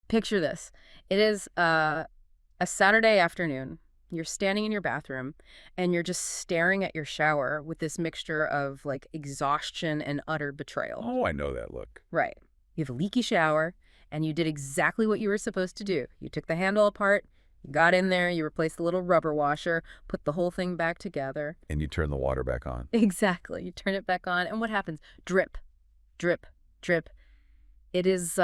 Picture this. It is a Saturday afternoon. You're standing in your bathroom and you're just staring at your shower with this mixture of like exhaustion and utter betrayal. Oh, I know that look. Right. You have a leaky shower and you did exactly what you were supposed to do. You took the handle apart, you got in there, you replaced the little rubber washer, put the whole thing back together. And you turn the water back on. Exactly. You turn it back on and what happens? Drip, drip, drip. It's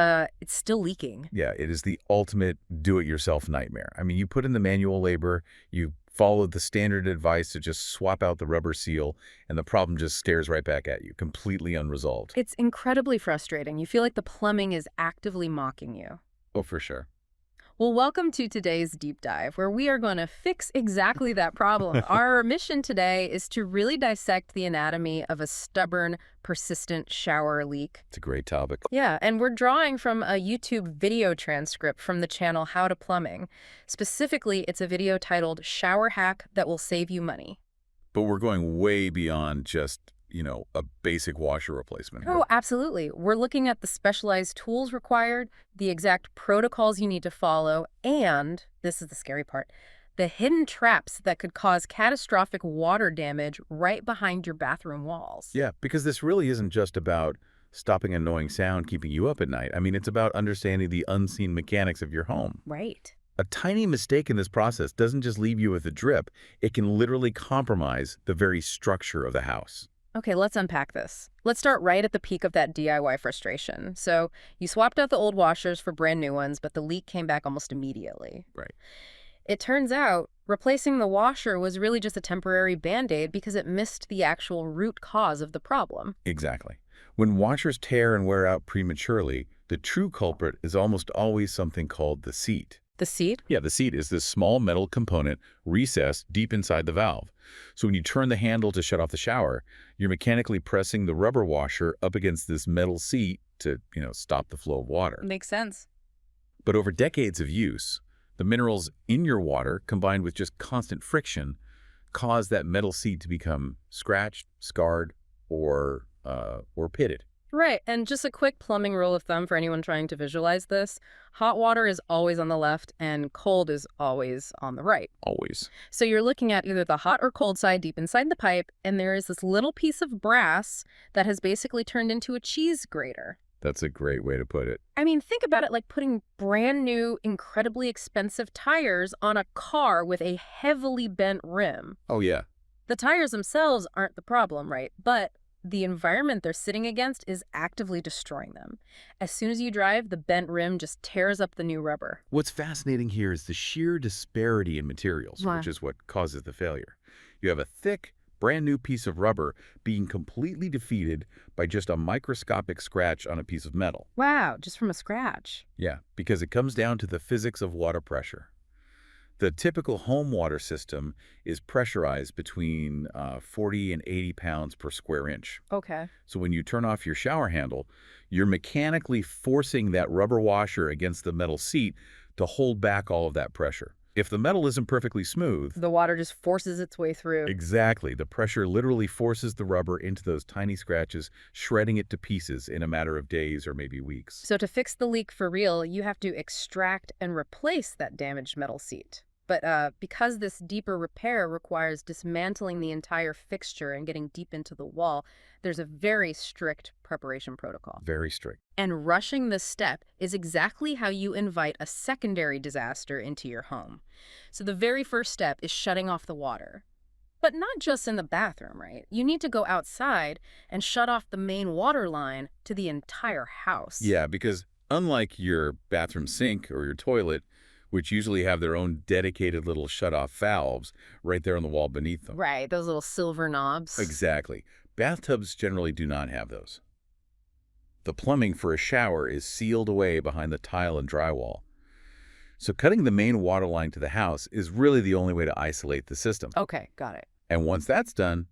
still leaking. Yeah, it is the ultimate do-it-yourself nightmare. I mean, you put in the manual labor, you follow the standard advice to just swap out the rubber seal, and the problem just stares right back at you, completely unresolved. It's incredibly frustrating. You feel like the plumbing is actively mocking you. Oh, for sure. Well, welcome to today's deep dive, where we are going to fix exactly that problem. Our mission today is to really dissect the anatomy of a stubborn, persistent shower leak. It's a great topic. Yeah, and we're drawing from a YouTube video transcript from the channel How to Plumbing. Specifically, it's a video titled Shower Hack That Will Save You Money. But we're going way beyond just, a basic washer replacement here. Oh, absolutely. We're looking at the specialized tools required, the exact protocols you need to follow, and, this is the scary part, the hidden traps that could cause catastrophic water damage right behind your bathroom walls. Yeah, because this really isn't just about stopping annoying sound keeping you up at night. I mean, it's about understanding the unseen mechanics of your home. Right. A tiny mistake in this process doesn't just leave you with a drip. It can literally compromise the very structure of the house. Okay, let's unpack this. Let's start right at the peak of that DIY frustration. So you swapped out the old washers for brand new ones, but the leak came back almost immediately. Right. It turns out replacing the washer was really just a temporary Band-Aid because it missed the actual root cause of the problem. Exactly. When washers tear and wear out prematurely, the true culprit is almost always something called the seat. The seat? Yeah, the seat is this small metal component recessed deep inside the valve. So when you turn the handle to shut off the shower, you're mechanically pressing the rubber washer up against this metal seat to, stop the flow of water. Makes sense. But over decades of use, the minerals in your water, combined with just constant friction, cause that metal seat to become scratched, scarred, or pitted. Right, and just a quick plumbing rule of thumb for anyone trying to visualize this. Hot water is always on the left and cold is always on the right. Always. So you're looking at either the hot or cold side deep inside the pipe, and there is this little piece of brass that has basically turned into a cheese grater. That's a great way to put it. I mean, think about it like putting brand new, incredibly expensive tires on a car with a heavily bent rim. Oh, yeah. The tires themselves aren't the problem, right? But the environment they're sitting against is actively destroying them. As soon as you drive, the bent rim just tears up the new rubber. What's fascinating here is the sheer disparity in materials, Wow. which is what causes the failure. You have a thick, brand new piece of rubber being completely defeated by just a microscopic scratch on a piece of metal. Wow, just from a scratch. Yeah, because it comes down to the physics of water pressure. The typical home water system is pressurized between 40 and 80 pounds per square inch. Okay. So when you turn off your shower handle, you're mechanically forcing that rubber washer against the metal seat to hold back all of that pressure. If the metal isn't perfectly smooth, The water just forces its way through. exactly, the pressure literally forces the rubber into those tiny scratches, shredding it to pieces in a matter of days or maybe weeks. So to fix the leak for real, you have to extract and replace that damaged metal seat. But because this deeper repair requires dismantling the entire fixture and getting deep into the wall, there's a very strict preparation protocol. Very strict. And rushing this step is exactly how you invite a secondary disaster into your home. So the very first step is shutting off the water. But not just in the bathroom, right? You need to go outside and shut off the main water line to the entire house. Yeah, because unlike your bathroom sink or your toilet, which usually have their own dedicated little shut-off valves right there on the wall beneath them. Right, those little silver knobs. Exactly. Bathtubs generally do not have those. The plumbing for a shower is sealed away behind the tile and drywall. So cutting the main water line to the house is really the only way to isolate the system. Okay, got it. And once that's done,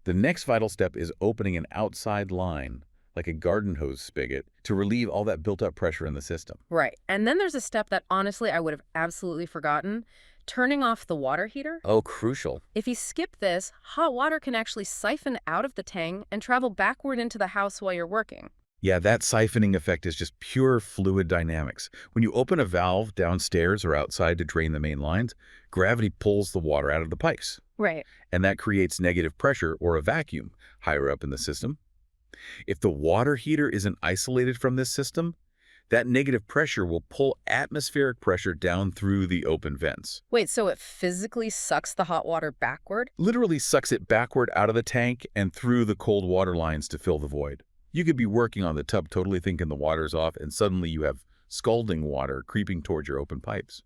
the next vital step is opening an outside line, like a garden hose spigot, to relieve all that built-up pressure in the system. Right. And then there's a step that honestly I would have absolutely forgotten. Turning off the water heater. Oh, crucial. If you skip this, hot water can actually siphon out of the tank and travel backward into the house while you're working. Yeah, that siphoning effect is just pure fluid dynamics. When you open a valve downstairs or outside to drain the main lines, gravity pulls the water out of the pipes, Right. and that creates negative pressure or a vacuum higher up in the system. If the water heater isn't isolated from this system, that negative pressure will pull atmospheric pressure down through the open vents. Wait, so it physically sucks the hot water backward? Literally sucks it backward out of the tank and through the cold water lines to fill the void. You could be working on the tub totally thinking the water's off, and suddenly you have scalding water creeping towards your open pipes.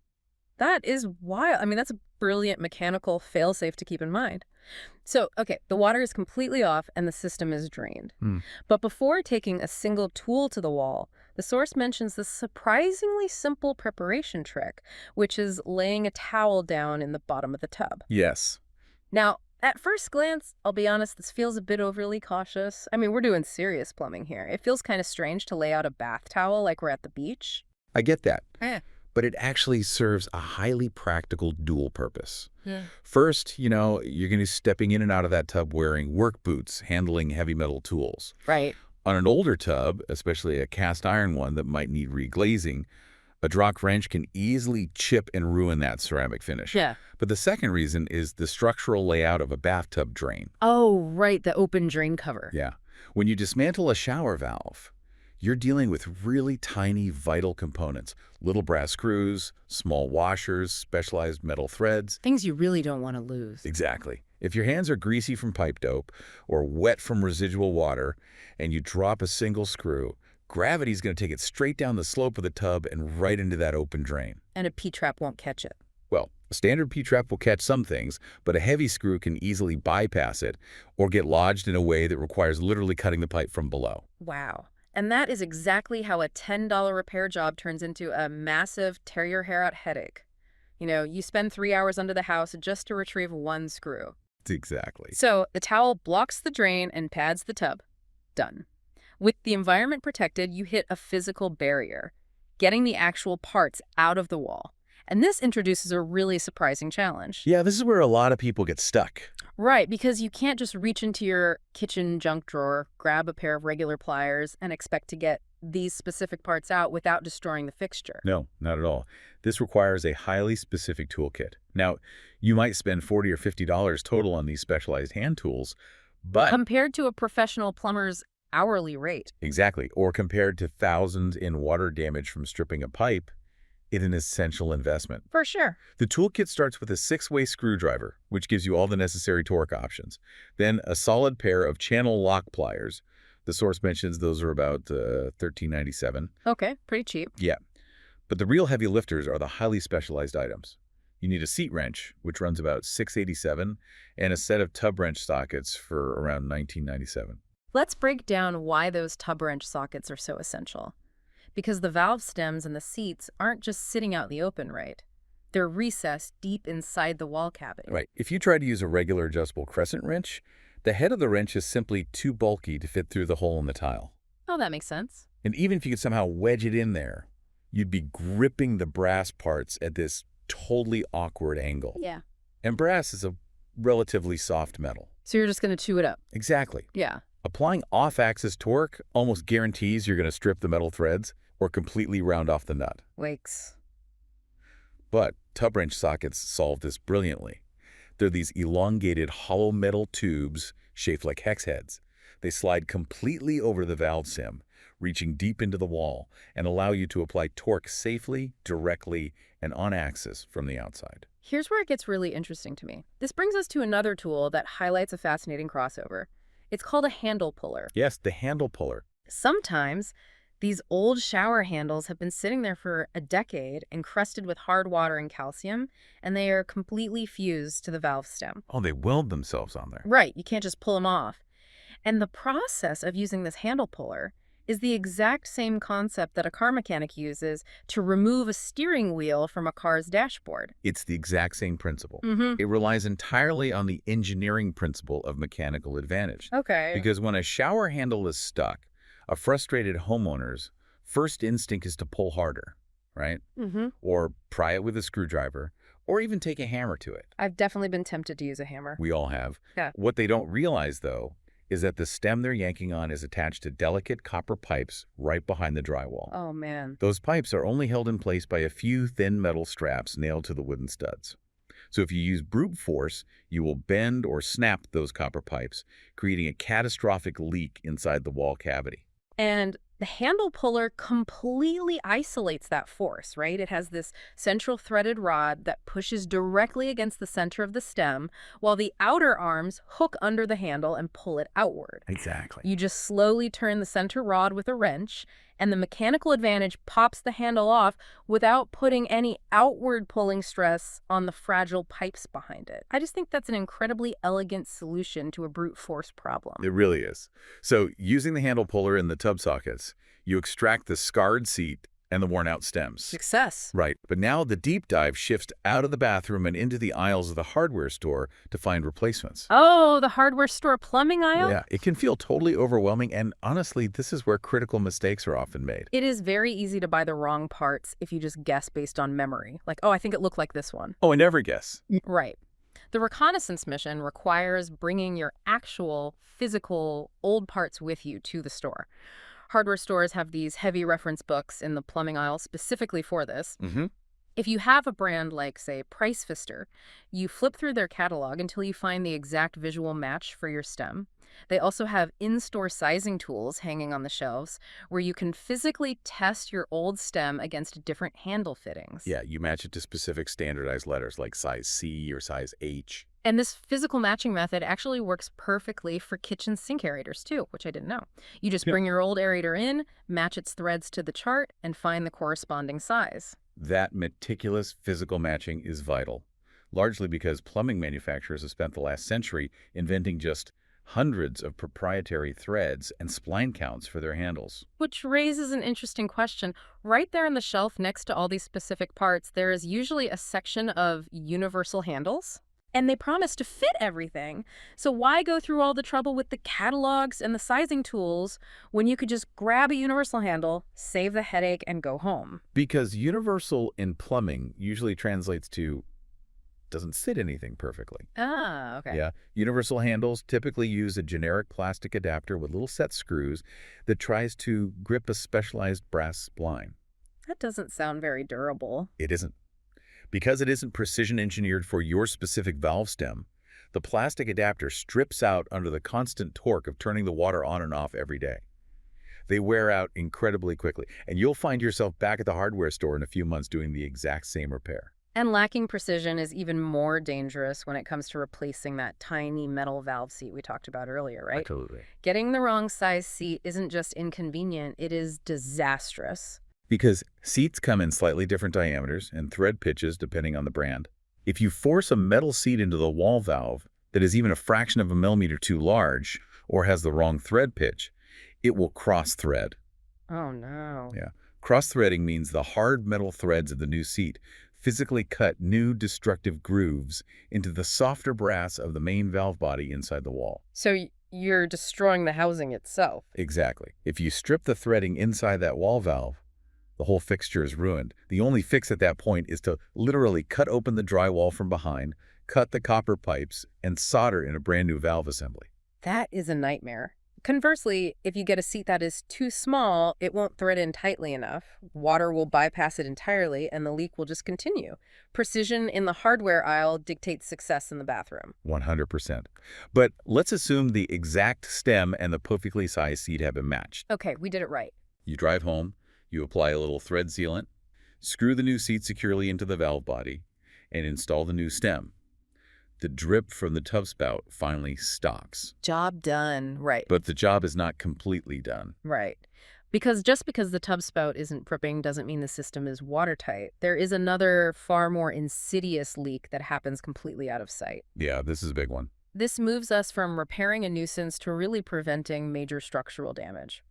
That is wild. I mean, that's a brilliant mechanical failsafe to keep in mind. So, okay, the water is completely off and the system is drained. But before taking a single tool to the wall, the source mentions this surprisingly simple preparation trick, which is laying a towel down in the bottom of the tub. Yes. Now, at first glance, I'll be honest, this feels a bit overly cautious. I mean, we're doing serious plumbing here. It feels kind of strange to lay out a bath towel like we're at the beach. I get that. Eh. But it actually serves a highly practical dual purpose. Yeah. First, you're going to be stepping in and out of that tub wearing work boots, handling heavy metal tools. Right. On an older tub, especially a cast iron one that might need reglazing, a drop wrench can easily chip and ruin that ceramic finish. Yeah. But the second reason is the structural layout of a bathtub drain. Oh, right, the open drain cover. Yeah. When you dismantle a shower valve, you're dealing with really tiny, vital components. Little brass screws, small washers, specialized metal threads. Things you really don't want to lose. Exactly. If your hands are greasy from pipe dope or wet from residual water and you drop a single screw, gravity's going to take it straight down the slope of the tub and right into that open drain. And a P-trap won't catch it. Well, a standard P-trap will catch some things, but a heavy screw can easily bypass it or get lodged in a way that requires literally cutting the pipe from below. Wow. And that is exactly how a $10 repair job turns into a massive tear-your-hair-out headache. You know, you spend 3 hours under the house just to retrieve one screw. Exactly. So the towel blocks the drain and pads the tub. Done. With the environment protected, you hit a physical barrier, getting the actual parts out of the wall. And this introduces a really surprising challenge. Yeah, this is where a lot of people get stuck. Right, because you can't just reach into your kitchen junk drawer, grab a pair of regular pliers, and expect to get these specific parts out without destroying the fixture. No, not at all. This requires a highly specific toolkit. Now, you might spend $40 or $50 total on these specialized hand tools, but... Compared to a professional plumber's hourly rate. Exactly, or compared to thousands in water damage from stripping a pipe, it's an essential investment. For sure. The toolkit starts with a 6-way screwdriver, which gives you all the necessary torque options. Then a solid pair of channel lock pliers. The source mentions those are about $13.97. Okay, pretty cheap. Yeah, but the real heavy lifters are the highly specialized items. You need a seat wrench, which runs about $6.87, and a set of tub wrench sockets for around $19.97. Let's break down why those tub wrench sockets are so essential. Because the valve stems and the seats aren't just sitting out in the open, right? They're recessed deep inside the wall cavity. Right. If you try to use a regular adjustable crescent wrench, the head of the wrench is simply too bulky to fit through the hole in the tile. Oh, that makes sense. And even if you could somehow wedge it in there, you'd be gripping the brass parts at this totally awkward angle. Yeah. And brass is a relatively soft metal. So you're just going to chew it up. Exactly. Yeah. Applying off-axis torque almost guarantees you're going to strip the metal threads or completely round off the nut. Wakes. But tub wrench sockets solve this brilliantly. They're these elongated hollow metal tubes shaped like hex heads. They slide completely over the valve stem, reaching deep into the wall, and allow you to apply torque safely, directly, and on axis from the outside. Here's where it gets really interesting to me. This brings us to another tool that highlights a fascinating crossover. It's called a handle puller. Yes, the handle puller. Sometimes these old shower handles have been sitting there for a decade, encrusted with hard water and calcium, and they are completely fused to the valve stem. Oh, they weld themselves on there. Right, you can't just pull them off. And the process of using this handle puller is the exact same concept that a car mechanic uses to remove a steering wheel from a car's dashboard. It's the exact same principle. Mm-hmm. It relies entirely on the engineering principle of mechanical advantage. Okay. Because when a shower handle is stuck, a frustrated homeowner's first instinct is to pull harder, right? Mm-hmm. Or pry it with a screwdriver, or even take a hammer to it. I've definitely been tempted to use a hammer. We all have. Yeah. What they don't realize, though, is that the stem they're yanking on is attached to delicate copper pipes right behind the drywall. Oh, man. Those pipes are only held in place by a few thin metal straps nailed to the wooden studs. So if you use brute force, you will bend or snap those copper pipes, creating a catastrophic leak inside the wall cavity. And the handle puller completely isolates that force, right? It has this central threaded rod that pushes directly against the center of the stem, while the outer arms hook under the handle and pull it outward. Exactly. You just slowly turn the center rod with a wrench, and the mechanical advantage pops the handle off without putting any outward pulling stress on the fragile pipes behind it. I just think that's an incredibly elegant solution to a brute force problem. It really is. So using the handle puller in the tub sockets, you extract the scarred seat and the worn-out stems. Success. Right, but now the deep dive shifts out of the bathroom and into the aisles of the hardware store to find replacements. Oh, the hardware store plumbing aisle? Yeah, it can feel totally overwhelming, and honestly, this is where critical mistakes are often made. It is very easy to buy the wrong parts if you just guess based on memory. Like, oh, I think it looked like this one. Oh, I never guess. Right. The reconnaissance mission requires bringing your actual, physical, old parts with you to the store. Hardware stores have these heavy reference books in the plumbing aisle specifically for this. Mm-hmm. If you have a brand like, say, Price Fister, you flip through their catalog until you find the exact visual match for your stem. They also have in-store sizing tools hanging on the shelves where you can physically test your old stem against different handle fittings. Yeah, you match it to specific standardized letters like size C or size H. And this physical matching method actually works perfectly for kitchen sink aerators too, which I didn't know. You just bring your old aerator in, match its threads to the chart, and find the corresponding size. That meticulous physical matching is vital, largely because plumbing manufacturers have spent the last century inventing just hundreds of proprietary threads and spline counts for their handles. Which raises an interesting question. Right there on the shelf next to all these specific parts, there is usually a section of universal handles. And they promise to fit everything. So why go through all the trouble with the catalogs and the sizing tools when you could just grab a universal handle, save the headache, and go home? Because universal in plumbing usually translates to doesn't fit anything perfectly. Ah, okay. Yeah, universal handles typically use a generic plastic adapter with little set screws that tries to grip a specialized brass spline. That doesn't sound very durable. It isn't. Because it isn't precision engineered for your specific valve stem, the plastic adapter strips out under the constant torque of turning the water on and off every day. They wear out incredibly quickly, and you'll find yourself back at the hardware store in a few months doing the exact same repair. And lacking precision is even more dangerous when it comes to replacing that tiny metal valve seat we talked about earlier, right? Absolutely. Getting the wrong size seat isn't just inconvenient, it is disastrous. Because seats come in slightly different diameters and thread pitches depending on the brand. If you force a metal seat into the wall valve that is even a fraction of a millimeter too large or has the wrong thread pitch, it will cross-thread. Oh, no. Yeah. Cross-threading means the hard metal threads of the new seat physically cut new destructive grooves into the softer brass of the main valve body inside the wall. So you're destroying the housing itself. Exactly. If you strip the threading inside that wall valve, the whole fixture is ruined. The only fix at that point is to literally cut open the drywall from behind, cut the copper pipes, and solder in a brand new valve assembly. That is a nightmare. Conversely, if you get a seat that is too small, it won't thread in tightly enough. Water will bypass it entirely, and the leak will just continue. Precision in the hardware aisle dictates success in the bathroom. 100%. But let's assume the exact stem and the perfectly sized seat have been matched. Okay, we did it right. You drive home. You apply a little thread sealant, screw the new seat securely into the valve body, and install the new stem. The drip from the tub spout finally stops. Job done. Right. But the job is not completely done. Right. Because just because the tub spout isn't dripping doesn't mean the system is watertight. There is another far more insidious leak that happens completely out of sight. Yeah, this is a big one. This moves us from repairing a nuisance to really preventing major structural damage.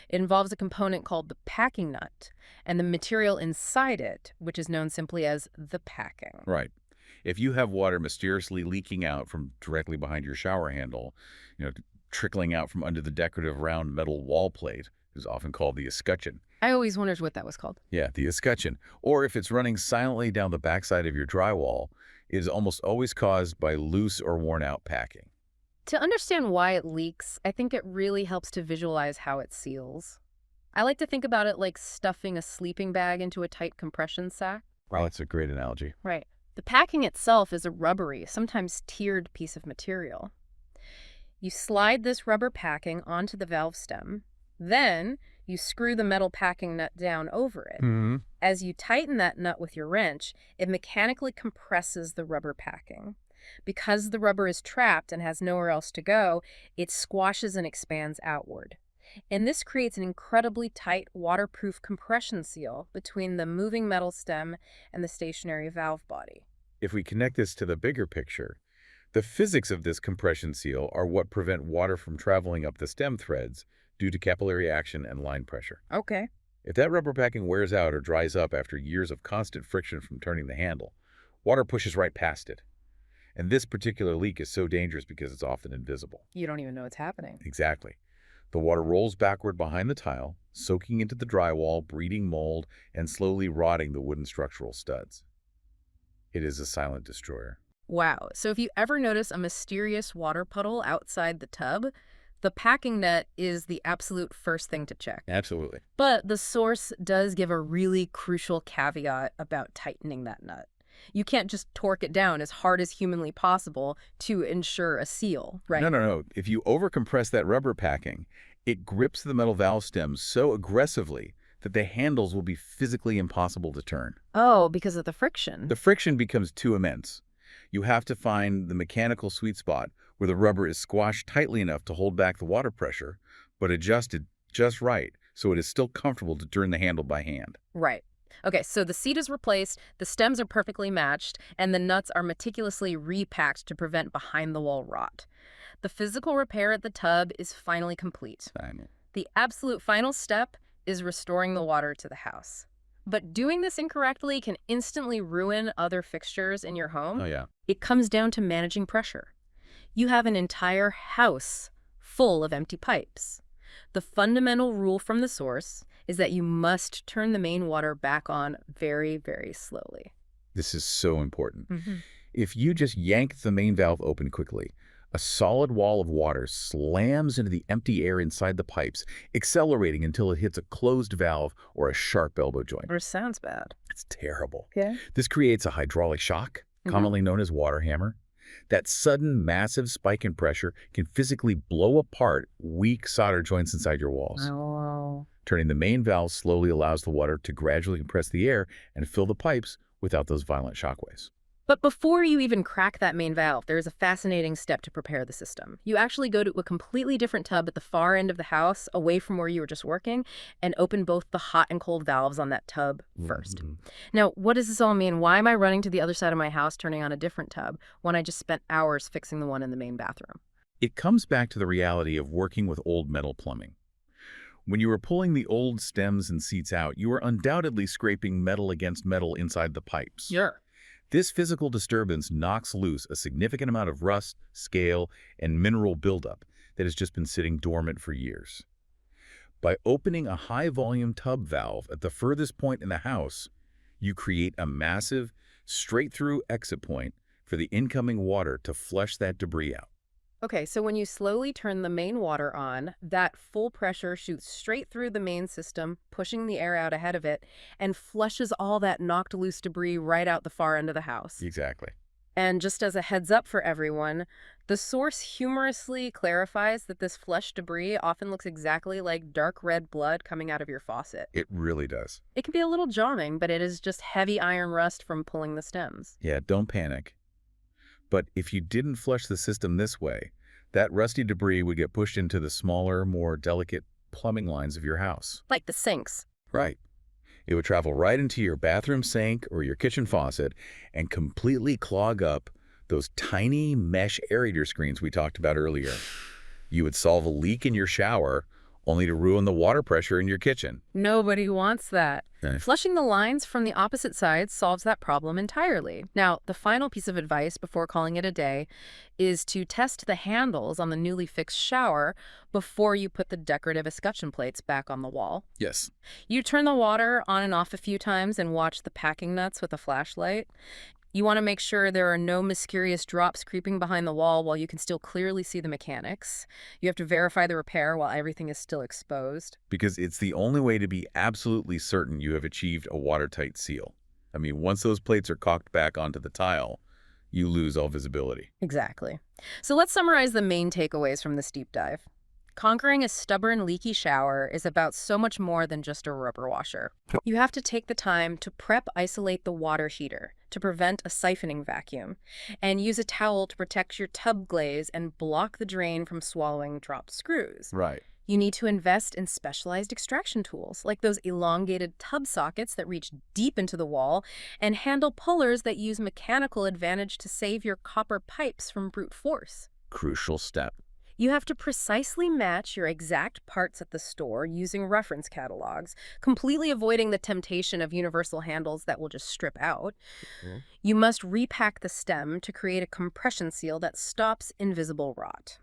It involves a component called the packing nut and the material inside it, which is known simply as the packing. Right. If you have water mysteriously leaking out from directly behind your shower handle, trickling out from under the decorative round metal wall plate, is often called the escutcheon. I always wondered what that was called. Yeah, the escutcheon. Or if it's running silently down the backside of your drywall, it is almost always caused by loose or worn out packing. To understand why it leaks, I think it really helps to visualize how it seals. I like to think about it like stuffing a sleeping bag into a tight compression sack. Wow, that's a great analogy. Right. The packing itself is a rubbery, sometimes tiered piece of material. You slide this rubber packing onto the valve stem. Then you screw the metal packing nut down over it. Mm-hmm. As you tighten that nut with your wrench, it mechanically compresses the rubber packing. Because the rubber is trapped and has nowhere else to go, it squashes and expands outward. And this creates an incredibly tight, waterproof compression seal between the moving metal stem and the stationary valve body. If we connect this to the bigger picture, the physics of this compression seal are what prevent water from traveling up the stem threads due to capillary action and line pressure. Okay. If that rubber packing wears out or dries up after years of constant friction from turning the handle, water pushes right past it. And this particular leak is so dangerous because it's often invisible. You don't even know it's happening. Exactly. The water rolls backward behind the tile, soaking into the drywall, breeding mold, and slowly rotting the wooden structural studs. It is a silent destroyer. Wow. So if you ever notice a mysterious water puddle outside the tub, the packing nut is the absolute first thing to check. Absolutely. But the source does give a really crucial caveat about tightening that nut. You can't just torque it down as hard as humanly possible to ensure a seal, right? No. If you overcompress that rubber packing, it grips the metal valve stems so aggressively that the handles will be physically impossible to turn. Oh, because of the friction. The friction becomes too immense. You have to find the mechanical sweet spot where the rubber is squashed tightly enough to hold back the water pressure, but adjusted just right so it is still comfortable to turn the handle by hand. Right. Okay, so the seat is replaced, the stems are perfectly matched, and the nuts are meticulously repacked to prevent behind-the-wall rot. The physical repair at the tub is finally complete. The absolute final step is restoring the water to the house. But doing this incorrectly can instantly ruin other fixtures in your home. Oh, yeah. It comes down to managing pressure. You have an entire house full of empty pipes. The fundamental rule from the source is that you must turn the main water back on very, very slowly. This is so important. If you just yank the main valve open quickly, a solid wall of water slams into the empty air inside the pipes, accelerating until it hits a closed valve or a sharp elbow joint. Or sounds bad. It's terrible. Okay. This creates a hydraulic shock, commonly known as water hammer. That sudden, massive spike in pressure can physically blow apart weak solder joints inside your walls. Oh. Turning the main valve slowly allows the water to gradually compress the air and fill the pipes without those violent shockwaves. But before you even crack that main valve, there's a fascinating step to prepare the system. You actually go to a completely different tub at the far end of the house, away from where you were just working, and open both the hot and cold valves on that tub first. Now, what does this all mean? Why am I running to the other side of my house, turning on a different tub, when I just spent hours fixing the one in the main bathroom? It comes back to the reality of working with old metal plumbing. When you were pulling the old stems and seats out, you were undoubtedly scraping metal against metal inside the pipes. Sure. This physical disturbance knocks loose a significant amount of rust, scale, and mineral buildup that has just been sitting dormant for years. By opening a high-volume tub valve at the furthest point in the house, you create a massive, straight-through exit point for the incoming water to flush that debris out. Okay, so when you slowly turn the main water on, that full pressure shoots straight through the main system, pushing the air out ahead of it, and flushes all that knocked loose debris right out the far end of the house. Exactly. And just as a heads up for everyone, the source humorously clarifies that this flushed debris often looks exactly like dark red blood coming out of your faucet. It really does. It can be a little jarring, but it is just heavy iron rust from pulling the stems. Yeah, don't panic. But if you didn't flush the system this way, that rusty debris would get pushed into the smaller, more delicate plumbing lines of your house. Like the sinks. Right. It would travel right into your bathroom sink or your kitchen faucet and completely clog up those tiny mesh aerator screens we talked about earlier. You would solve a leak in your shower only to ruin the water pressure in your kitchen. Nobody wants that. Flushing the lines from the opposite sides solves that problem entirely. Now, the final piece of advice before calling it a day is to test the handles on the newly fixed shower before you put the decorative escutcheon plates back on the wall. Yes. You turn the water on and off a few times and watch the packing nuts with a flashlight. You want to make sure there are no mysterious drops creeping behind the wall while you can still clearly see the mechanics. You have to verify the repair while everything is still exposed. Because it's the only way to be absolutely certain you have achieved a watertight seal. I mean, once those plates are caulked back onto the tile, you lose all visibility. Exactly. So let's summarize the main takeaways from this deep dive. Conquering a stubborn, leaky shower is about so much more than just a rubber washer. You have to take the time to isolate the water heater to prevent a siphoning vacuum, and use a towel to protect your tub glaze and block the drain from swallowing dropped screws. Right. You need to invest in specialized extraction tools, like those elongated tub sockets that reach deep into the wall, and handle pullers that use mechanical advantage to save your copper pipes from brute force. Crucial step. You have to precisely match your exact parts at the store using reference catalogs, completely avoiding the temptation of universal handles that will just strip out. Mhm. You must repack the stem to create a compression seal that stops invisible rot.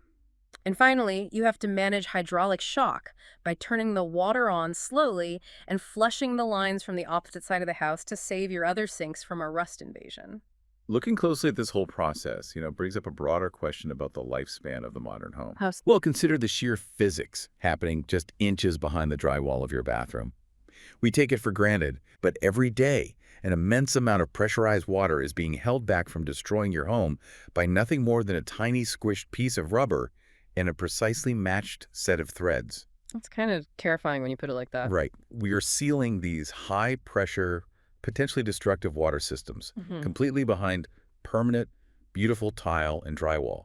And finally, you have to manage hydraulic shock by turning the water on slowly and flushing the lines from the opposite side of the house to save your other sinks from a rust invasion. Looking closely at this whole process, brings up a broader question about the lifespan of the modern home. House. Well, consider the sheer physics happening just inches behind the drywall of your bathroom. We take it for granted, but every day, an immense amount of pressurized water is being held back from destroying your home by nothing more than a tiny squished piece of rubber and a precisely matched set of threads. That's kind of terrifying when you put it like that. Right. We are sealing these high-pressure, potentially destructive water systems completely behind permanent, beautiful tile and drywall.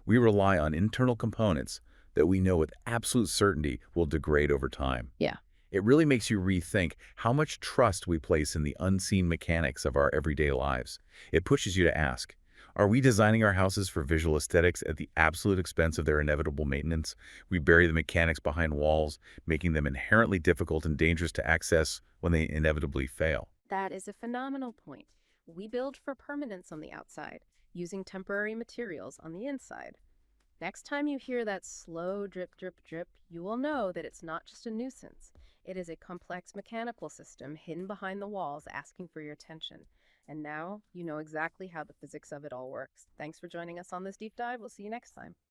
We rely on internal components that we know with absolute certainty will degrade over time. Yeah. It really makes you rethink how much trust we place in the unseen mechanics of our everyday lives. It pushes you to ask, are we designing our houses for visual aesthetics at the absolute expense of their inevitable maintenance? We bury the mechanics behind walls, making them inherently difficult and dangerous to access when they inevitably fail. That is a phenomenal point. We build for permanence on the outside, using temporary materials on the inside. Next time you hear that slow drip, drip, drip, you will know that it's not just a nuisance. It is a complex mechanical system hidden behind the walls asking for your attention. And now you know exactly how the physics of it all works. Thanks for joining us on this deep dive. We'll see you next time.